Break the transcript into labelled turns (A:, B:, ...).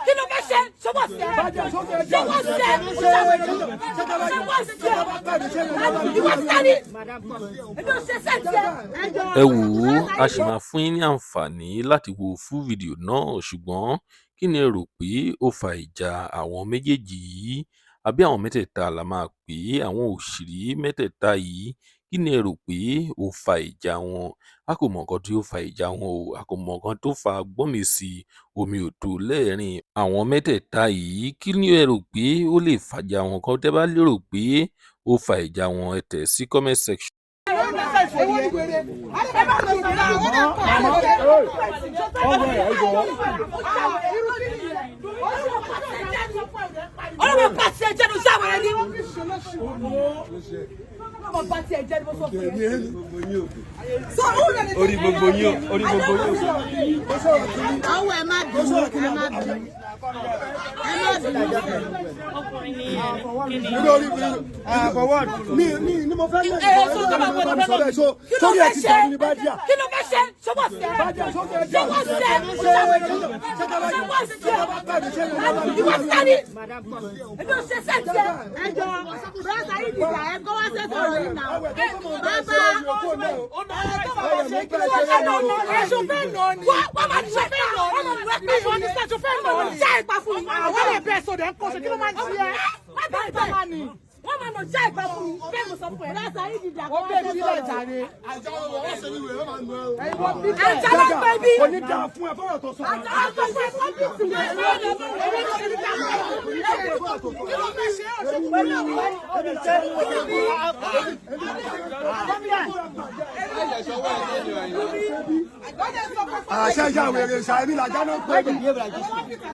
A: Kí ló fẹ́ ṣe? Ṣé wọ́n ṣe? Ṣé wọ́n ṣe?
B: Ẹ wò ó, a sì máa fún yín ní àǹfààní láti wo full video náà, ṣùgbọ́n kí ni ẹ rò pé ó fa ìjà àwọn méjèèjì yìí? Àbí àwọn mẹ́tẹ̀ẹ̀ta la máa pè é, àwọn òṣèré mẹ́tẹ̀ẹ̀ta yìí, kí ni ẹ rò pé ó fa ìjà wọn? A kò mọ nǹkan tí ó fa ìjà wọn o, a kò mọ nǹkan tó fa gbọ́nmìsì omi òtó lẹ́ẹ̀rín àwọn mẹ́tẹ̀ẹ̀ta yìí. Kí ni ẹ rò pé ó lè fàjà wọn? Kan tẹ́ bá lérò pé ó fa ìjà wọn, ẹ tẹ̀ sí comment section.
A: Ọlọ́run bá tiẹ̀ jẹ́ ló sáwọn ẹni. Ọlọ́run bá tiẹ̀ jẹ́ ló sọ fún ẹ.
C: Orí gbogbo yín, orí gbogbo yín.
D: Ọwọ́ ẹ má bínú, ẹ má bínú.
A: Kí ló fẹ́ ṣe? Ṣé wọ́n ṣe? Ṣé wọ́n ṣe? Ìwọ sáré. Èmi ò ṣe sẹ́ǹtẹ̀.
D: Ẹ jọ, brọ́sà yìí dìgbà ẹ kọ́ wá sẹ́tọ̀ ọ̀rọ̀ yìí náà. Bàbá
A: Ẹ̀sùn fẹ́ nà ni. Wọ́n máa ṣe fẹ́ nà ni. Wọ́n ní sẹ́tù fẹ́ nà ni. Ṣé ìpa fún mi? Àwọn lè bẹ̀ sọ̀dọ̀ ẹ̀ ń kọ́ ṣe kí ló máa ń ṣe ẹ́? Wọ́n máa ní. Wọ́n máa nà já ìpa fún mi. Bẹ́ẹ̀ mo sọ fún ẹ.
D: brọ́sà yìí dìgbà kọ́
A: Ó
D: wá
A: bẹ̀
D: sẹ́tọ̀
A: sílẹ̀
D: ọ̀rọ̀
A: jàre.
D: yìí.
A: Ẹja ló pẹ́ bí.
E: Onídà fún ẹ fọ́rọ̀ tó sọ. Àṣẹ ìyá wèrè ṣàìrí làjá náà pẹ́ bí.